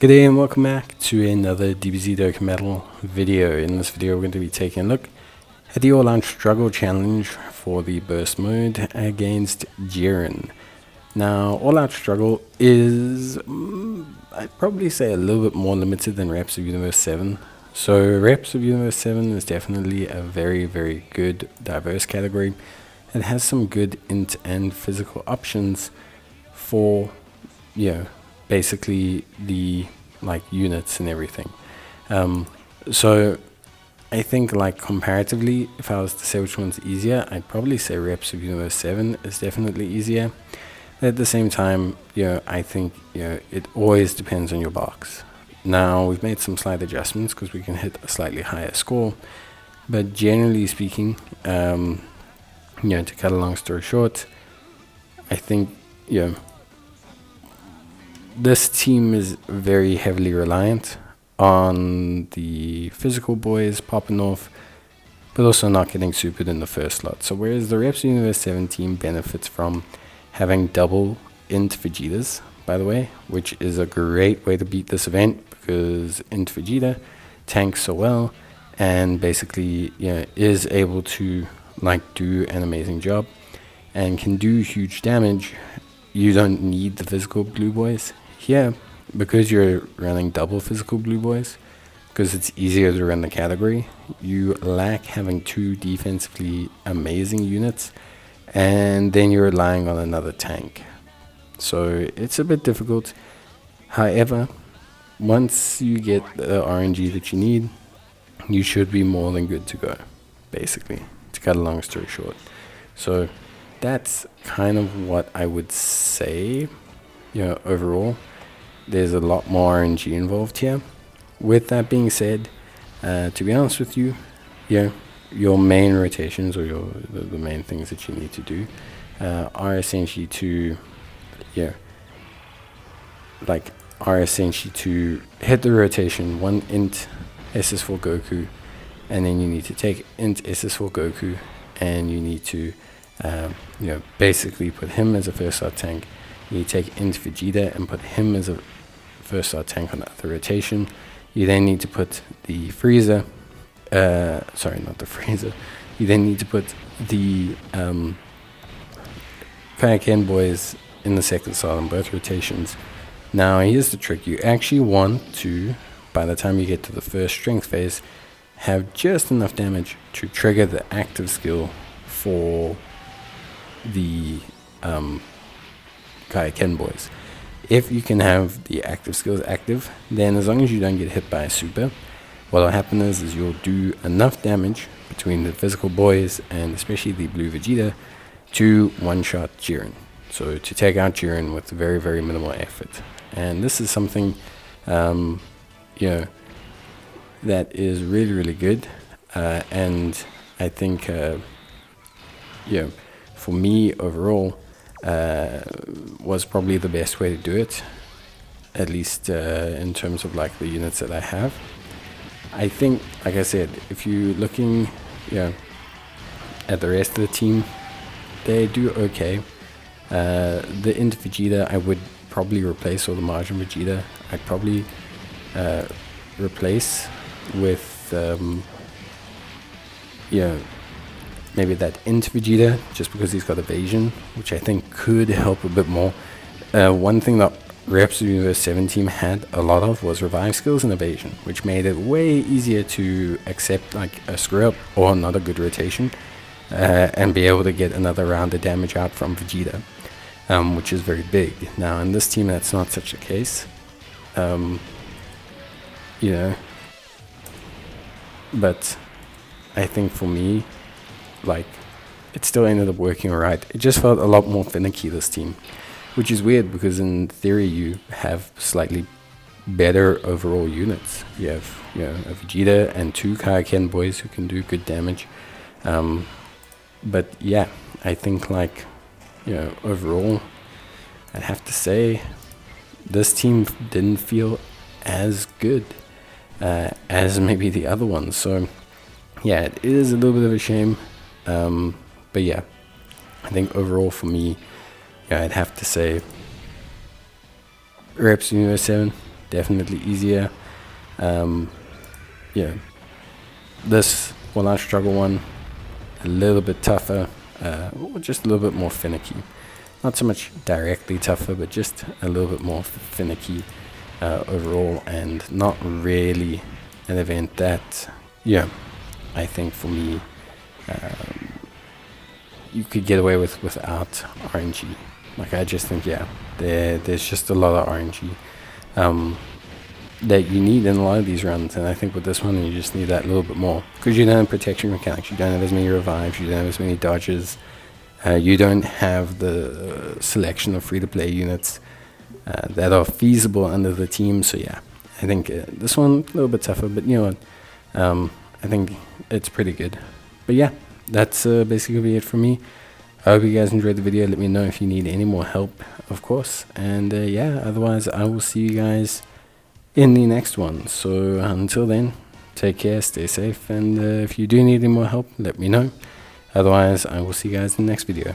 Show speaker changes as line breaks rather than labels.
Good day and welcome back to another DBZ Dokkan Metal video. In this video we're going to be taking a look at the all-out struggle challenge for the burst mode against Jiren. Now, all-out struggle is, I'd probably say, a little bit more limited than Reps of Universe 7. So Reps of Universe 7 is definitely a very, very good diverse category. It has some good int and physical options for, basically the units and everything. So I think comparatively, if I was to say which one's easier, I'd probably say Reps of Universe 7 is definitely easier. But at the same time, I think it always depends on your box. Now we've made some slight adjustments because we can hit a slightly higher score, but generally speaking, to cut a long story short, I think this team is very heavily reliant on the physical boys popping off, but also not getting supered in the first slot. So whereas the Reps Universe 7 team benefits from having double int Vegetas, by the way, which is a great way to beat this event because int Vegeta tanks so well and basically is able to do an amazing job and can do huge damage. You don't need the physical blue boys here because you're running double physical blue boys, because it's easier to run the category. You lack having two defensively amazing units, and then you're relying on another tank. So it's a bit difficult. However, once you get the RNG that you need, you should be more than good to go, basically, to cut a long story short. So that's kind of what I would say. Overall, there's a lot more RNG involved here. With that being said, to be honest with you, your main rotations or the main things that you need to do are essentially to hit the rotation 1 int SS4 Goku, and then you need to take int SS4 Goku and you need to basically put him as a first slot tank. You take int Vegeta and put him as a first slot tank on the other rotation. You then need to put the Frieza, sorry, not the Frieza. You then need to put the Kaioken boys in the second slot on both rotations. Now here's the trick: you actually want to, by the time you get to the first strength phase, have just enough damage to trigger the active skill for the Kaioken boys. If you can have the active skills active, then as long as you don't get hit by a super, what will happen is you'll do enough damage between the physical boys and especially the blue Vegeta to one-shot Jiren. So to take out Jiren with very, very minimal effort. And this is something that is really, really good. And I think for me overall, was probably the best way to do it, at least in terms of the units that I have. I think, like I said, if you're looking at the rest of the team, they do okay. The int Vegeta I would probably replace, or the margin Vegeta I'd probably replace with maybe that int Vegeta, just because he's got evasion, which I think could help a bit more. One thing that Reps of Universe 7 team had a lot of was revive skills and evasion, which made it way easier to accept a screw up or not a good rotation, and be able to get another round of damage out from Vegeta, which is very big. Now in this team that's not such a case, but I think for me, it still ended up working alright. It just felt a lot more finicky, this team, which is weird because in theory you have slightly better overall units. You have a Vegeta and 2 Kaioken boys who can do good damage. But yeah, I think overall, I'd have to say this team didn't feel as good as maybe the other ones. So yeah, it is a little bit of a shame. But yeah, I think overall for me, I'd have to say Reps Universe 7 definitely easier. Yeah, this Will I Struggle one, a little bit tougher, or just a little bit more finicky. Not so much directly tougher, but just a little bit more finicky overall, and not really an event that, yeah, I think for me, you could get away with without RNG. Like, I just think, yeah, there's just a lot of RNG that you need in a lot of these runs, and I think with this one you just need that little bit more, because you don't have protection mechanics, you don't have as many revives, you don't have as many dodges, you don't have the selection of free-to-play units that are feasible under the team. So yeah, I think this one a little bit tougher, but you know what, I think it's pretty good. But yeah, that's basically it for me. I hope you guys enjoyed the video. Let me know if you need any more help, of course, and yeah, otherwise I will see you guys in the next one. So until then, take care, stay safe, and if you do need any more help, let me know. Otherwise, I will see you guys in the next video.